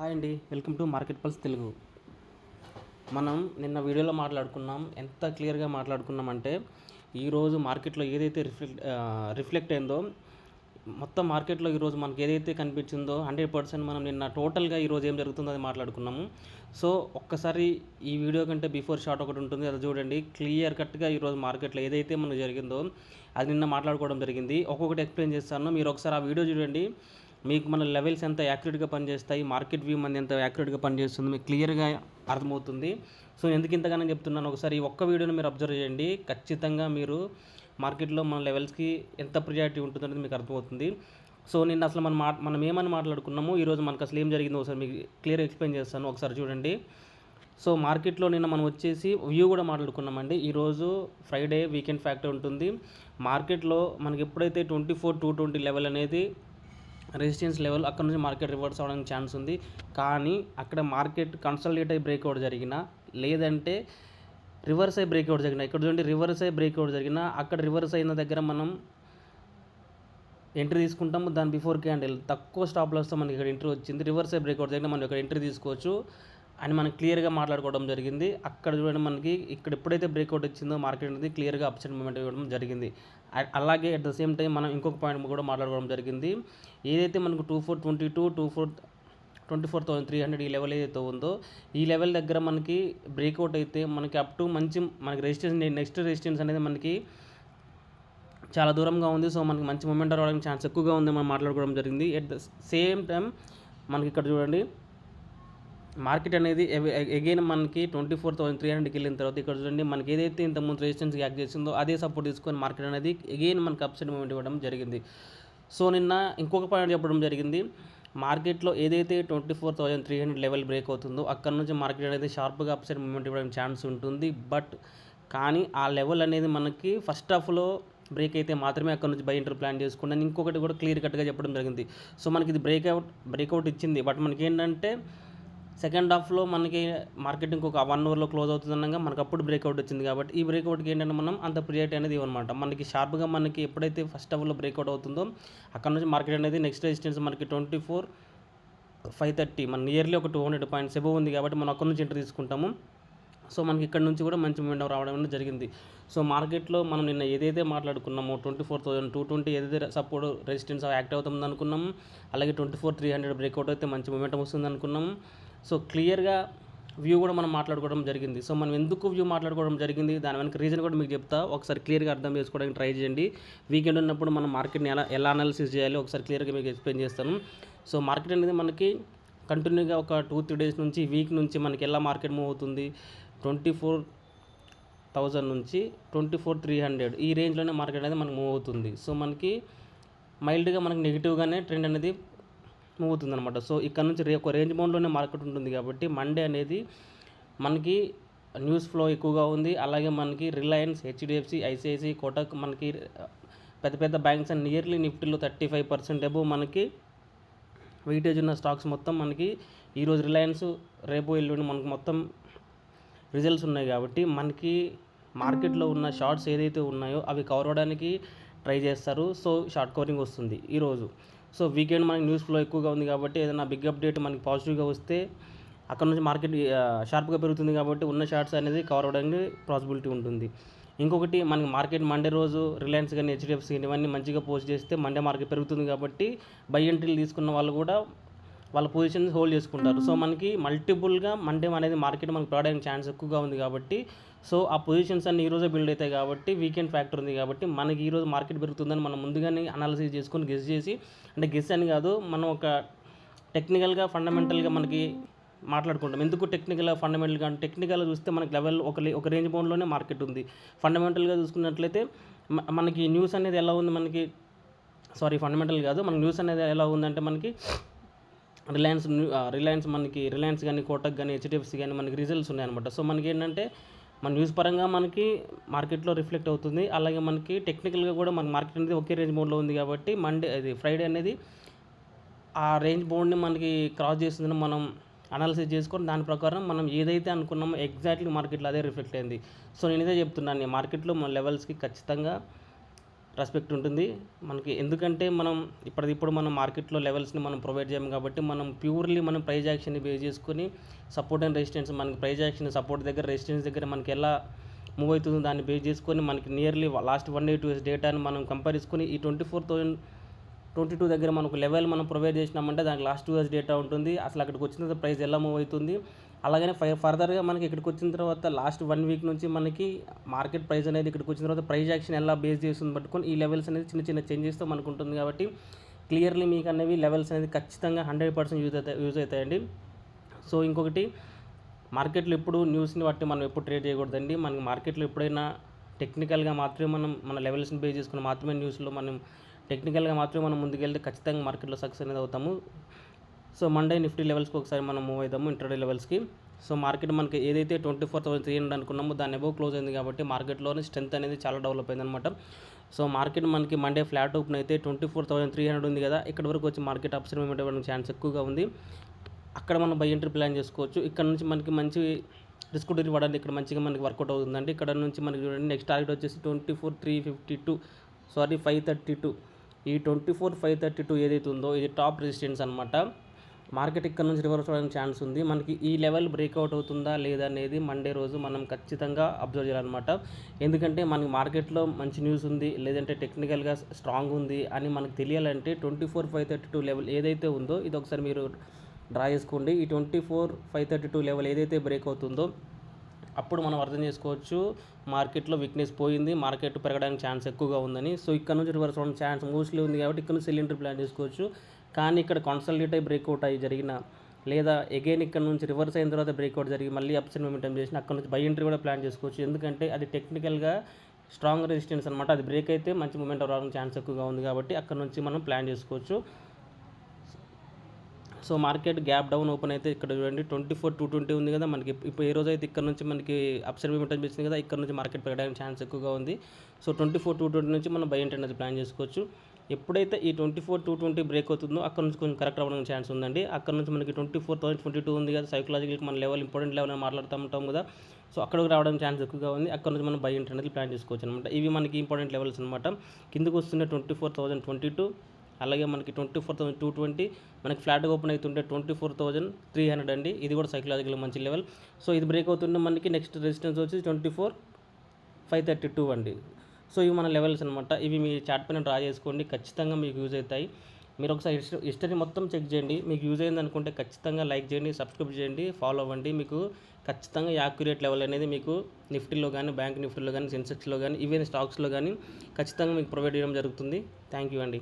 Hi అండి, welcome to market pulse Telugu. మనం నిన్న వీడియోలో మాట్లాడుకున్నాం. ఎంత క్లియర్గా మాట్లాడుకున్నామంటే ఈరోజు మార్కెట్లో ఏదైతే రిఫ్లెక్ట్ అయిందో మొత్తం మార్కెట్లో ఈరోజు మనకి ఏదైతే కనిపించిందో 100% మనం నిన్న టోటల్గా ఈరోజు ఏం జరుగుతుందో అది మాట్లాడుకున్నాము. సో ఒక్కసారి ఈ వీడియో కంటే బిఫోర్ షాట్ ఒకటి ఉంటుంది, అది చూడండి. క్లియర్ కట్గా ఈరోజు మార్కెట్లో ఏదైతే మనకు జరిగిందో అది నిన్న మాట్లాడుకోవడం జరిగింది. ఒక్కొక్కటి ఎక్స్ప్లెయిన్ చేస్తాను, మీరు ఒకసారి ఆ వీడియో చూడండి. మీకు మన లెవెల్స్ ఎంత యాక్యురేట్గా పనిచేస్తాయి, మార్కెట్ వ్యూ మన ఎంత యాక్యురేట్గా పనిచేస్తుంది మీకు క్లియర్గా అర్థమవుతుంది. సో ఎందుకు ఇంతగానో చెప్తున్నాను, ఒకసారి ఈ ఒక్క వీడియోని మీరు అబ్జర్వ్ చేయండి. ఖచ్చితంగా మీరు మార్కెట్లో మన లెవెల్స్కి ఎంత ప్రియారిటీ ఉంటుందనేది మీకు అర్థమవుతుంది. సో నిన్న అసలు మనం ఏమని మాట్లాడుకున్నాము, ఈరోజు మనకు అసలు ఏం జరిగిందో ఒకసారి మీకు క్లియర్ ఎక్స్ప్లెయిన్ చేస్తాను, ఒకసారి చూడండి. సో మార్కెట్లో నిన్న మనం వచ్చేసి వ్యూ కూడా మాట్లాడుకున్నామండి. ఈరోజు ఫ్రైడే వీకెండ్ ఫ్యాక్టర్ ఉంటుంది. మార్కెట్లో మనకి ఎప్పుడైతే 24,220 లెవెల్ అనేది రెసిస్టెన్స్ లెవెల్, అక్కడ నుంచి మార్కెట్ రివర్స్ అవ్వడానికి ఛాన్స్ ఉంది. కానీ అక్కడ మార్కెట్ కన్సల్టేట్ అయ్యి బ్రేక్అవుట్ జరిగినా, లేదంటే రివర్స్ అయ్యి బ్రేక్అవుట్ జరిగినా, ఇక్కడ చూడండి రివర్స్ అయ్యి బ్రేక్అవుట్ జరిగినా అక్కడ రివర్స్ అయిన దగ్గర మనం ఎంట్రీ తీసుకుంటాము. దాని బిఫోర్ క్యాండిల్ తక్కువ స్టాప్ లాస్తో మనకి ఇక్కడ ఎంట్రీ వచ్చింది. రివర్స్ అయ్యి బ్రేక్అవుట్ జరిగినా మనం ఇక్కడ ఎంట్రీ తీసుకోవచ్చు అని మనకి క్లియర్గా మాట్లాడుకోవడం జరిగింది. అక్కడ చూడండి మనకి ఇక్కడ ఎప్పుడైతే బ్రేక్అవుట్ వచ్చిందో మార్కెట్ అనేది క్లియర్గా అప్సైడ్ మూమెంట్ ఇవ్వడం జరిగింది. అలాగే అట్ ద సేమ్ టైం మనం ఇంకొక పాయింట్ కూడా మాట్లాడుకోవడం జరిగింది. ఏదైతే మనకు 2422 24,300 ఈ లెవెల్ ఏదైతే ఉందో ఈ లెవెల్ దగ్గర మనకి బ్రేక్అవుట్ అయితే మనకి అప్ టు మంచి మనకి రెసిస్టెన్స్, నెక్స్ట్ రెసిస్టెన్స్ అనేది మనకి చాలా దూరంగా ఉంది. సో మనకి మంచి మూమెంట్ రావడానికి ఛాన్స్ ఎక్కువగా ఉంది మనం మాట్లాడుకోవడం జరిగింది. ఎట్ ద సేమ్ టైం మనకి ఇక్కడ చూడండి మార్కెట్ అనేది అగైన్ మనకి 24,300కి వెళ్ళిన తర్వాత ఇక్కడ చూడండి మనకి ఏదైతే ఇంతకుముందు రెసిస్టెన్స్ యాక్ట్ చేసిందో అదే సపోర్ట్ తీసుకొని మార్కెట్ అనేది అగైన్ మనకి అప్సైడ్ మూమెంట్ ఇవ్వడం జరిగింది. సో నిన్న ఇంకొక పాయింట్ చెప్పడం జరిగింది, మార్కెట్లో ఏదైతే 24,300 లెవెల్ బ్రేక్ అవుతుందో అక్కడ నుంచి మార్కెట్ అనేది షార్ప్గా అప్సైడ్ మూమెంట్ ఇవ్వడానికి ఛాన్స్ ఉంటుంది. బట్ కానీ ఆ లెవెల్ అనేది మనకి ఫస్ట్ హాఫ్లో బ్రేక్ అయితే మాత్రమే అక్కడ నుంచి బై ఎంట్రీ ప్లాన్ చేసుకున్నాను. ఇంకొకటి కూడా క్లియర్ కట్గా చెప్పడం జరిగింది. సో మనకి ఇది బ్రేక్అవుట్ ఇచ్చింది. బట్ మనకి ఏంటంటే సెకండ్ హాఫ్లో మనకి మార్కెట్ ఇంకొక 1 అవర్లో క్లోజ్ అవుతుందనగా మనకు అప్పుడు బ్రేక్అవుట్ వచ్చింది. కాబట్టి ఈ బ్రేక్అవుట్కి ఏంటంటే మనం అంత ప్రియారిటీ అనేది ఇవ్వనమాట. మనకి షార్ప్గా మనకి ఎప్పుడైతే ఫస్ట్ హాఫ్లో బ్రేక్అవుట్ అవుతుందో అక్కడ నుంచి మార్కెట్ అనేది నెక్స్ట్ రెసిస్టెన్స్ మనకి 24,530 మన నియర్లీ ఒక 200 పాయింట్స్ ఎబో ఉంది. కాబట్టి మనం అక్కడ నుంచి ఎంట్రీ తీసుకుంటాము. సో మనకి ఇక్కడ నుంచి కూడా మంచి మూమెంట్ రావడం అనేది జరిగింది. సో మార్కెట్లో మనం నిన్న ఏదైతే మాట్లాడుకున్నామో 24,220 ఏదైతే సపోర్ట్ రెసిస్టెన్స్ యాక్ట్ అవుతుంది అనుకున్నాము, అలాగే 24,300 బ్రేక్అవుట్ అయితే మంచి మూమెంట్ వస్తుంది అనుకున్నాము. సో క్లియర్గా వ్యూ కూడా మనం మాట్లాడుకోవడం జరిగింది. సో మనం ఎందుకు వ్యూ మాట్లాడుకోవడం జరిగింది, దాని వెనక రీజన్ కూడా మీకు చెప్తా, ఒకసారి క్లియర్గా అర్థం చేసుకోవడానికి ట్రై చేయండి. వీకెండ్ ఉన్నప్పుడు మనం మార్కెట్ని ఎలా అనాలిసిస్ చేయాలి ఒకసారి క్లియర్గా మీకు ఎక్స్ప్లెయిన్ చేస్తాను. సో మార్కెట్ అనేది మనకి కంటిన్యూగా ఒక 2-3 డేస్ నుంచి వీక్ నుంచి మనకి ఎలా మార్కెట్ మూవ్ అవుతుంది, 24,000 నుంచి 24,300 ఈ రేంజ్లోనే మార్కెట్ అనేది మనకు మూవ్ అవుతుంది. సో మనకి మైల్డ్గా మనకి నెగిటివ్గానే ట్రెండ్ అనేది మూవ్ అవుతుంది అనమాట. సో ఇక్కడ నుంచి ఒక రేంజ్ బౌండ్లోనే మార్కెట్ ఉంటుంది. కాబట్టి మండే అనేది మనకి న్యూస్ ఫ్లో ఎక్కువగా ఉంది. అలాగే మనకి రిలయన్స్, హెచ్డిఎఫ్సి, ఐసిఐసిఐ, కోటక్, మనకి పెద్ద పెద్ద బ్యాంక్స్ అండ్ నియర్లీ నిఫ్టీలో 35% అబోవ్ మనకి వెయిటేజ్ ఉన్న స్టాక్స్ మొత్తం మనకి ఈరోజు రిలయన్స్, రేపు ఎల్లుండి మనకు మొత్తం రిజల్ట్స్ ఉన్నాయి. కాబట్టి మనకి మార్కెట్లో ఉన్న షార్ట్స్ ఏదైతే ఉన్నాయో అవి కవర్ అవ్వడానికి ట్రై చేస్తారు. సో షార్ట్ కవరింగ్ వస్తుంది ఈరోజు. సో వీకెండ్ మనకి న్యూస్ ఫ్లో ఎక్కువగా ఉంది. కాబట్టి ఏదైనా బిగ్ అప్డేట్ మనకి పాజిటివ్గా వస్తే అక్కడ నుంచి మార్కెట్ షార్ప్గా పెరుగుతుంది. కాబట్టి ఉన్న షార్ట్స్ అనేది కవర్ అవ్వడానికి పాసిబిలిటీ ఉంటుంది. ఇంకొకటి మనకి మార్కెట్ మండే రోజు రిలయన్స్ కానీ, హెచ్డిఎఫ్సి ఇవన్నీ మంచిగా పోస్ట్ చేస్తే మండే మార్కెట్ పెరుగుతుంది. కాబట్టి బై ఎంట్రీలు తీసుకున్న వాళ్ళు కూడా వాళ్ళ పొజిషన్స్ హోల్డ్ చేసుకుంటారు. సో మనకి మల్టిపుల్గా మండే అనేది మార్కెట్ మనకి పడడానికి ఛాన్స్ ఎక్కువగా ఉంది. కాబట్టి సో ఆ పొజిషన్స్ అన్ని ఈరోజే బిల్డ్ అవుతాయి. కాబట్టి వీకెండ్ ఫ్యాక్టర్ ఉంది. కాబట్టి మనకి ఈరోజు మార్కెట్ పెరుగుతుందని మనం ముందుగానే అనాలిసిస్ చేసుకొని గెస్ చేసి, అంటే గెస్ అని కాదు, మనం ఒక టెక్నికల్గా ఫండమెంటల్గా మనకి మాట్లాడుకుంటాం. ఎందుకు టెక్నికల్గా ఫండమెంటల్గా అంటే టెక్నికల్గా చూస్తే మనకి లెవెల్ ఒక రేంజ్ బౌండ్లోనే మార్కెట్ ఉంది. ఫండమెంటల్గా చూసుకున్నట్లయితే మనకి న్యూస్ అనేది ఎలా ఉంది, ఫండమెంటల్ కాదు, మనకి న్యూస్ అనేది ఎలా ఉందంటే మనకి రిలయన్స్ మనకి రిలయన్స్ కానీ, కోటక్ కానీ, హెచ్డిఎఫ్సి కానీ మనకి రిజల్ట్స్ ఉన్నాయన్నమాట. సో మనకి ఏంటంటే మన న్యూస్ పరంగా మనకి మార్కెట్లో రిఫ్లెక్ట్ అవుతుంది. అలాగే మనకి టెక్నికల్గా కూడా మన మార్కెట్ అనేది ఒకే రేంజ్ బౌండ్లో ఉంది. కాబట్టి ఫ్రైడే అనేది ఆ రేంజ్ బౌండ్ని మనకి క్రాస్ చేస్తుందని మనం అనాలిసిస్ చేసుకొని దాని ప్రకారం మనం ఏదైతే అనుకున్నామో ఎగ్జాక్ట్లీ మార్కెట్లో అదే రిఫ్లెక్ట్ అయింది. సో నేను ఇదే చెప్తున్నాను, మార్కెట్లో మన లెవెల్స్కి ఖచ్చితంగా రెస్పెక్ట్ ఉంటుంది మనకి. ఎందుకంటే మనం ఇప్పుడు మనం మార్కెట్లో లెవెల్స్ని మనం ప్రొవైడ్ చేయము కాబట్టి మనం ప్యూర్లీ మనం ప్రైజ్ యాక్షన్ని బేస్ చేసుకొని సపోర్ట్ అండ్ రెసిస్టెన్స్, మనకి ప్రైజ్ యాక్షన్ సపోర్ట్ దగ్గర రెసిస్టెన్స్ దగ్గర మనకి ఎలా మూవ్ అవుతుందో దాన్ని బేస్ చేసుకొని మనకి నియర్లీ లాస్ట్ 1 day 2 days డేటాని మనం కంపేర్ చేసుకొని ఈ 24,022 దగ్గర మనకు లెవెల్ మనం ప్రొవైడ్ చేసినామంటే దానికి లాస్ట్ 2 days డేటా ఉంటుంది. అసలు అక్కడికి వచ్చిన తర్వాత ప్రైస్ ఎలా మూవ్ అవుతుంది, అలాగనే ఫర్దర్గా మనకి ఇక్కడికి వచ్చిన తర్వాత లాస్ట్ 1 week నుంచి మనకి మార్కెట్ ప్రైస్ అనేది ఇక్కడికి వచ్చిన తర్వాత ప్రైస్ యాక్షన్ ఎలా బేస్ చేస్తుంది పట్టుకొని ఈ లెవెల్స్ అనేది చిన్న చిన్న చేంజెస్తో మనకు ఉంటుంది. కాబట్టి క్లియర్లీ మీకు అనేవి లెవెల్స్ అనేది ఖచ్చితంగా 100% యూజ్ అవుతాయండి. సో ఇంకొకటి, మార్కెట్లో ఎప్పుడు న్యూస్ని బట్టి మనం ఎప్పుడు ట్రేడ్ చేయకూడదండి. మనకి మార్కెట్లో ఎప్పుడైనా టెక్నికల్గా మాత్రమే మన లెవెల్స్ని బేస్ చేసుకుని మాత్రమే న్యూస్లో మనం టెక్నికల్గా మాత్రమే మనం ముందుకెళ్తే ఖచ్చితంగా మార్కెట్లో సక్సెస్ అనేది అవుతాము. సో మండే నిఫ్టీ లెవెల్స్కి ఒకసారి మనం మూవ్ అవుతాము ఇంట్రాడే లెవెల్స్కి. సో మార్కెట్ మనకి ఏదైతే 24,300 అనుకున్నామో దాన్ని అబోవ్ క్లోజ్ అయింది కాబట్టి మార్కెట్లోనే స్ట్రెంత్ అనేది చాలా డెవలప్ అయిందనమాట. సో మార్కెట్ మనకి మండే ఫ్లాట్ ఓపెన్ అయితే 24,300 ఉంది కదా, ఇక్కడ వరకు వచ్చి మార్కెట్ అప్సైడ్ మూవ్మెంట్ అవ్వడానికి ఛాన్స్ ఎక్కువగా ఉంది. అక్కడ మనం బై ఎంట్రీ ప్లాన్ చేసుకోవచ్చు. ఇక్కడ నుంచి మనకి మంచి రిస్క్ టు రివార్డ్ ఇక్కడ మంచిగా మనకి వర్కౌట్ అవుతుందండి. ఇక్కడ నుంచి మనకి చూడండి నెక్స్ట్ టార్గెట్ వచ్చేసి 532. ఈ 532 ఏదైతే ఉందో ఇది టాప్ రెసిస్టెన్స్ అనమాట. మార్కెట్ ఇక్కడ నుంచి రివర్స్ అవ్వడానికి ఛాన్స్ ఉంది. మనకి ఈ లెవెల్ బ్రేక్అవుట్ అవుతుందా లేదా అనేది మండే రోజు మనం ఖచ్చితంగా అబ్జర్వ్ చేయాలన్నమాట. ఎందుకంటే మనకి మార్కెట్లో మంచి న్యూస్ ఉంది, లేదంటే టెక్నికల్గా స్ట్రాంగ్ ఉంది అని మనకు తెలియాలంటే 24,532 లెవెల్ ఏదైతే ఉందో ఇది ఒకసారి మీరు డ్రా చేసుకోండి. ఈ 24,532 లెవెల్ ఏదైతే బ్రేక్ అవుతుందో అప్పుడు మనం అర్థం చేసుకోవచ్చు మార్కెట్లో వీక్నెస్ పోయింది, మార్కెట్ పెరగడానికి ఛాన్స్ ఎక్కువగా ఉందని. సో ఇక్కడ నుంచి రివర్స్ అవ్వడం ఛాన్స్ మోస్ట్లీ ఉంది కాబట్టి ఇక్కడ నుంచి సెల్ ఎంట్రీ ప్లాన్ చేసుకోవచ్చు. కానీ ఇక్కడ కాన్సల్టేట్ అయ్యి బ్రేక్అవుట్ అయ్యి జరిగిన, లేదా అగైన్ ఇక్కడ నుంచి రివర్స్ అయిన తర్వాత బ్రేక్అవుట్ జరిగి మళ్ళీ అప్సైడ్ మూమెంటం చేసిన అక్కడ నుంచి బై ఎంట్రీ కూడా ప్లాన్ చేసుకోవచ్చు. ఎందుకంటే అది టెక్నికల్గా స్ట్రాంగ్ రెసిస్టెన్స్ అనమాట. అది బ్రేక్ అయితే మంచి మూమెంట్ రావడానికి ఛాన్స్ ఎక్కువగా ఉంది కాబట్టి అక్కడ నుంచి మనం ప్లాన్ చేసుకోవచ్చు. So market gap down open అయితే ఇక్కడ చూడండి 24,220 ఉంది కదా మనకి. ఇప్పుడు ఏ రోజు అయితే ఇక్కడ నుంచి మనకి అప్సైడ్ మూవ్మెంట్ వచ్చింది కదా, ఇక్కడ నుంచి మార్కెట్ పెరగడానికి ఛాన్స్ ఎక్కువగా ఉంది. సో 24,220 నుంచి మనం బై ఎంట్రీ అనేది ప్లాన్ చేసుకోవచ్చు. ఎప్పుడైతే ఈ 24,220 బ్రేక్ అవుతుందో అక్కడ నుంచి కొంచెం కరెక్ట్ అవ్వడానికి ఛాన్స్ ఉందండి. అక్కడ నుంచి మనకి 24,022 ఉంది కదా, సైకలాజికల్గా మన లెవెల్ ఇంపార్టెంట్ లెవెల్ అని మాట్లాడుతూ ఉంటాం కదా. సో అక్కడికి రావడానికి ఛాన్స్ ఎక్కువగా ఉంది. అక్కడ నుంచి మనం బై ఎంట్రీ అనేది ప్లాన్ చేసుకోవచ్చు అనమాట. ఇవి మనకి ఇంపార్టెంట్ లెవెల్స్ అనమాట. కిందకు వస్తున్న 24,022, అలాగే మనకి 24,220, మనకి ఫ్లాట్గా ఓపెన్ అవుతుంటే 24,300 అండి. ఇది కూడా సైకలాజికల్ మంచి లెవెల్. సో ఇది బ్రేక్ అవుతుంటే మనకి నెక్స్ట్ రెసిస్టెన్స్ వచ్చి 24,532 అండి. సో ఇవి మన లెవెల్స్ అనమాట. ఇవి మీ చార్ట్ పైన డ్రా చేసుకోండి, ఖచ్చితంగా మీకు యూజ్ అవుతాయి. మీరు ఒకసారి హిస్టరీ మొత్తం చెక్ చేయండి. మీకు యూజ్ అయింది అనుకుంటే ఖచ్చితంగా లైక్ చేయండి, సబ్స్క్రైబ్ చేయండి, ఫాలో అవ్వండి. మీకు ఖచ్చితంగా యాక్యురేట్ లెవెల్ అనేది మీకు నిఫ్టీలో కానీ, బ్యాంక్ నిఫ్టీలో కానీ, సెన్సెక్స్లో కానీ, ఈవెన్ స్టాక్స్లో కానీ ఖచ్చితంగా మీకు ప్రొవైడ్ చేయడం జరుగుతుంది. థ్యాంక్ యూ అండి.